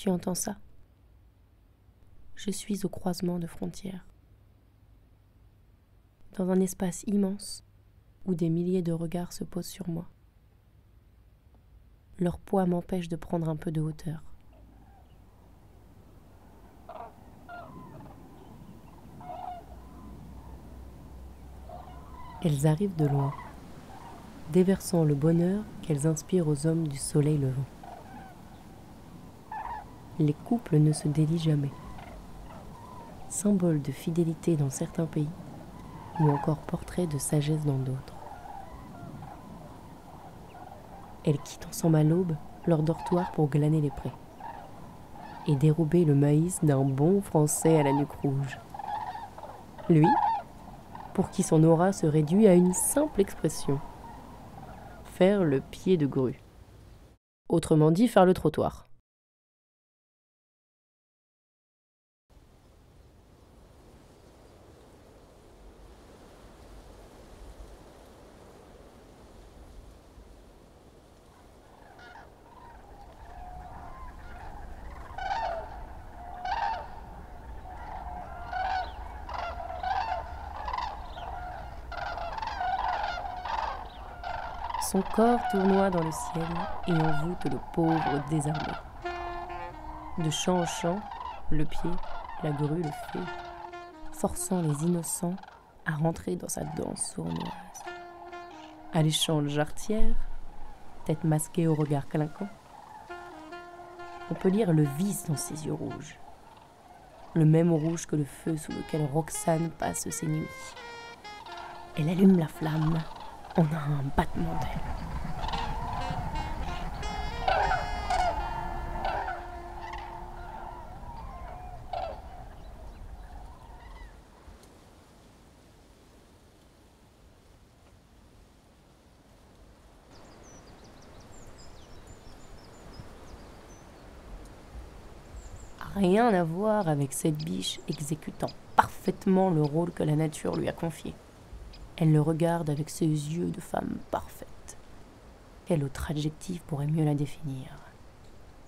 Tu entends ça? Je suis au croisement de frontières. Dans un espace immense où des milliers de regards se posent sur moi. Leur poids m'empêche de prendre un peu de hauteur. Elles arrivent de loin, déversant le bonheur qu'elles inspirent aux hommes du soleil levant. Les couples ne se délient jamais. Symbole de fidélité dans certains pays, ou encore portrait de sagesse dans d'autres. Elles quittent ensemble à l'aube leur dortoir pour glaner les prés et dérober le maïs d'un bon Français à la nuque rouge. Lui, pour qui son aura se réduit à une simple expression. Faire le pied de grue. Autrement dit, faire le trottoir. Son corps tournoie dans le ciel et envoûte le pauvre désarmé. De champ en champ, le pied, la grue le fait, forçant les innocents à rentrer dans sa danse sournoise. Alléchante jarretière, tête masquée au regard clinquant, on peut lire le vice dans ses yeux rouges, le même rouge que le feu sous lequel Roxane passe ses nuits. Elle allume la flamme, on a un battement d'aile. Rien à voir avec cette biche exécutant parfaitement le rôle que la nature lui a confié. Elle le regarde avec ses yeux de femme parfaite. Quel autre adjectif pourrait mieux la définir?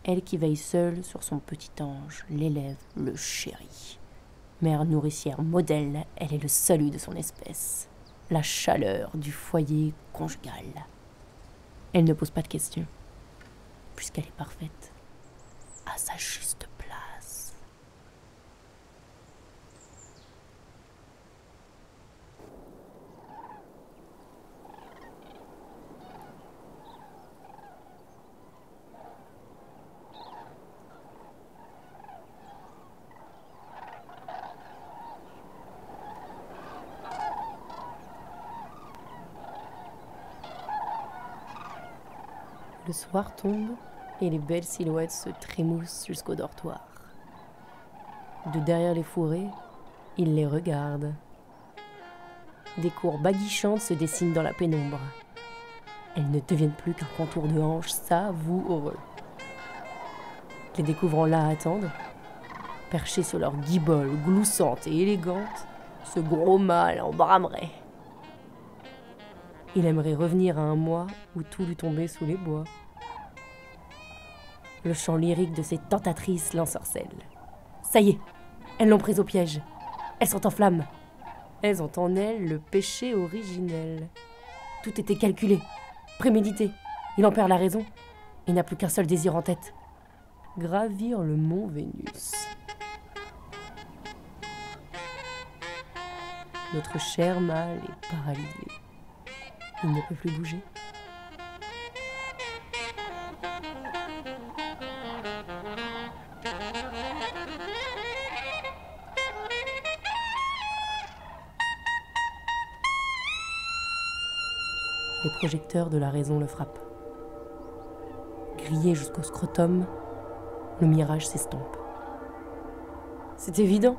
Elle qui veille seule sur son petit ange, l'élève, le chéri. Mère nourricière modèle, elle est le salut de son espèce. La chaleur du foyer conjugal. Elle ne pose pas de questions, puisqu'elle est parfaite, à sa juste place. Le soir tombe et les belles silhouettes se trémoussent jusqu'au dortoir. De derrière les fourrés, il les regarde. Des courbes aguichantes se dessinent dans la pénombre. Elles ne deviennent plus qu'un contour de hanches savoureux. Les découvrant là à attendre, perchés sur leur guibole gloussante et élégante, ce gros mâle en bramerait. Il aimerait revenir à un mois où tout lui tombait sous les bois. Le chant lyrique de ces tentatrices l'ensorcelle. Ça y est, elles l'ont prise au piège. Elles sont en flammes. Elles ont en elles le péché originel. Tout était calculé, prémédité. Il en perd la raison. Il n'a plus qu'un seul désir en tête. Gravir le mont Vénus. Notre cher mâle est paralysé. Il ne peut plus bouger. Les projecteurs de la raison le frappent. Grillé jusqu'au scrotum, le mirage s'estompe. C'est évident.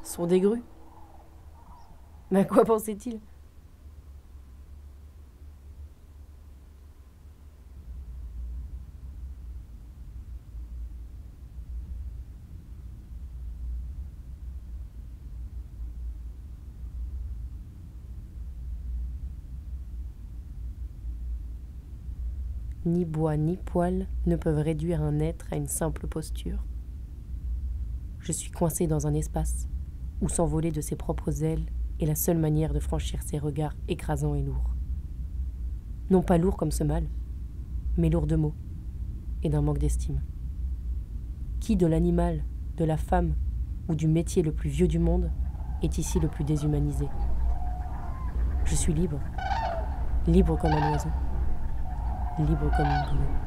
Ce sont des grues. Mais à quoi pensait-il ? Ni bois ni poils ne peuvent réduire un être à une simple posture. Je suis coincé dans un espace où s'envoler de ses propres ailes est la seule manière de franchir ses regards écrasants et lourds. Non pas lourds comme ce mal, mais lourds de mots et d'un manque d'estime. Qui de l'animal, de la femme ou du métier le plus vieux du monde est ici le plus déshumanisé? Je suis libre, libre comme un oiseau, libre comme une boule.